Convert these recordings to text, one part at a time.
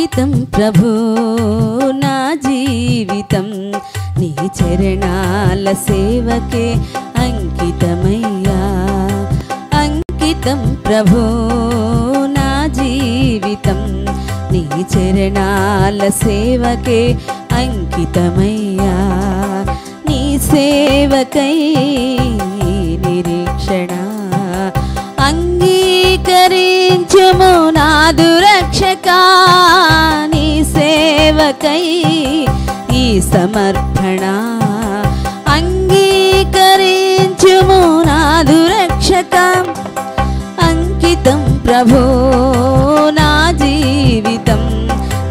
అంకితం ప్రభు నా జీవితం నీ చరణాల సేవకే అంకితమయ్యా. అంకితం ప్రభు నా జీవితం నీ చరణాల సేవకే అంకితమయ్యా. నీ సేవకై నిరీక్షణ అంగీకరించుము నాదు రక్షకా. నీ సేవకై ఈ సమర్పణ అంగీకరించుము నాదు రక్షకా. అంకితం ప్రభు నా జీవితం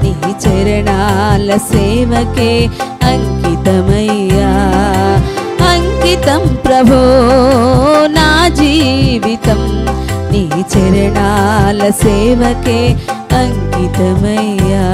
నీ చరణాల సేవకే అంకితమయ్యా. అంకితం ప్రభు నా జీవితం నీ చరణాల సేవకే అంకితమయ్యా.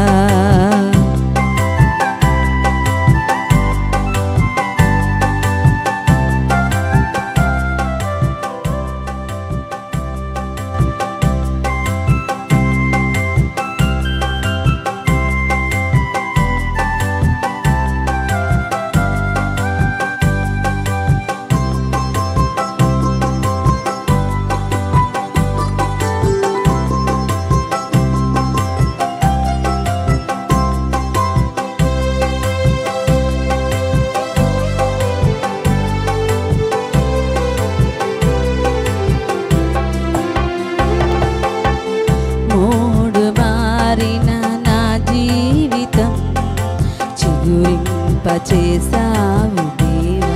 చేసావు దేవా,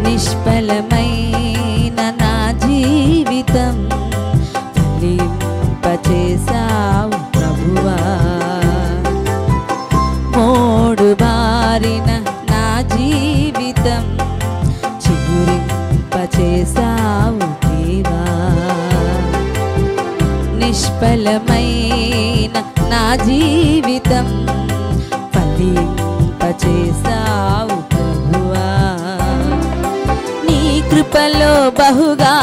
నిష్ఫలమైన నా జీవితం ఫలింపచేసావు ప్రభువా. మోడు బారిన నా జీవితం చిగురింపచేసావు దేవా, నిష్ఫలమైన నా జీవితం ఫలింపచేసావు ప్రభువా. నీ కృపలో బహుగా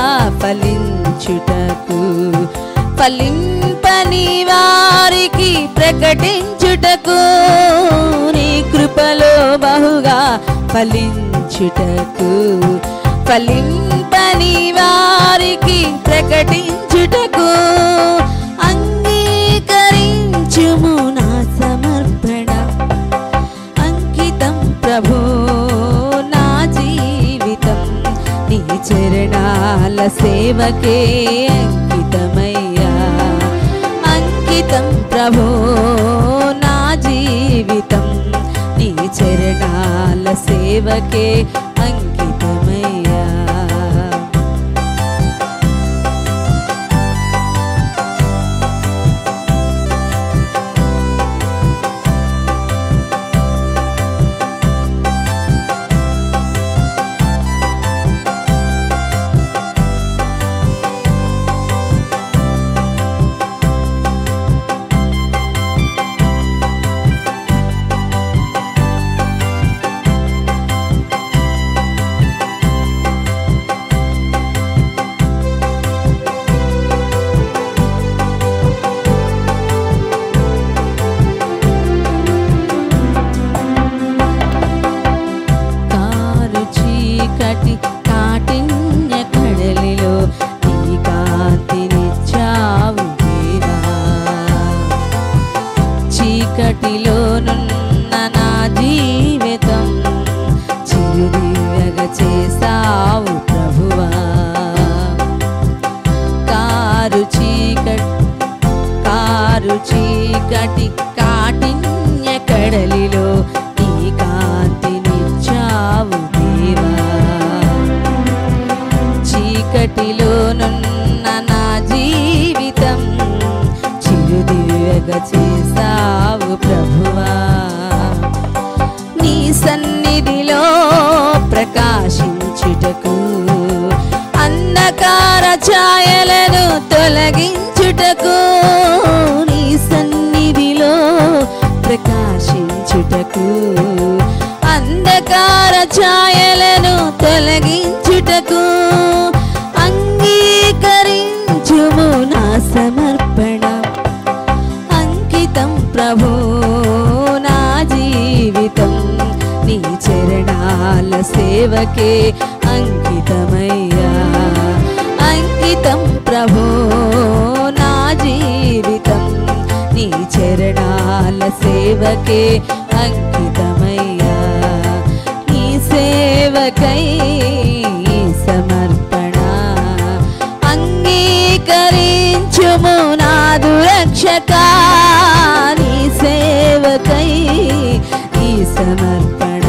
ఫలించుటకు ఫలింపని వారికి ప్రకటించుటకు. నీ కృపలో బహుగా ఫలించుటకు ఫలింపని వారికి ప్రకటించుటకు. అంగీకరించుము నా సమర్పణ అంకితం ప్రభు నా జీవితం నీ చరణాల సేవకే అంకితమయ్యా. అంకితం ప్రభు నా జీవితం నీ చరణాల సేవకే అంకితమయ్యా. కాటిన్య కడలిలో నీ కాంతినిచ్చావు దేవా, చీకటిలోనున్న నా జీవితం చిరుదివ్యగా చేసావు ప్రభువా. కారు చీకటి కాటిన్య కడలిలో నీ కాంతినిచ్చావు దేవా, చీకటిలోనున్న నా జీవితం చిరుదివ్యగా చేసావు ప్రభువా. నీ సన్నిధిలో ప్రకాశించుటకు అంధకార ఛాయలను తొలగించుటకు. నీ సన్నిధిలో ప్రకాశించుటకు అంధకార ఛాయలను తొలగించుటకు. అంగీకరించుము నా సమర్పణ నీ చరణాల సేవకే అంకితమయ్యా. అంకితం ప్రభో నా జీవితం, నీ చరణాల సేవకే అంకితమయ్యా. నీ సేవకై సమర్పణ అంగీకరించుము నాదు రక్షకా. నీ సేవకై ఈ సమర్పణ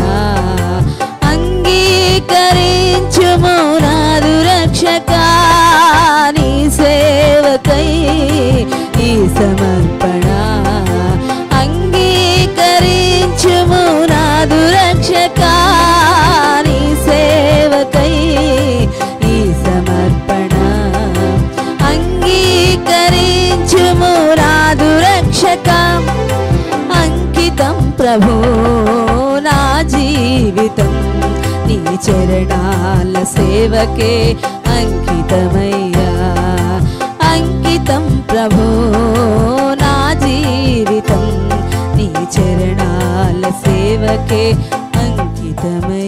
అంగీకరించుము నాదు రక్షకా. నీ సేవకై ఈ సమర్పణ అంగీకరించుము నాదు రక్షకా. నీ సేవకై ఈ సమర్పణ అంగీకరించుము నాదు రక్షకా. అంకితం ప్రభో నా జీవితం, నీ చరణాల సేవకే అంకితమయ్యా. అంకితం ప్రభో నా జీవితం, నీ చరణాల సేవకే అంకితమయ్యా.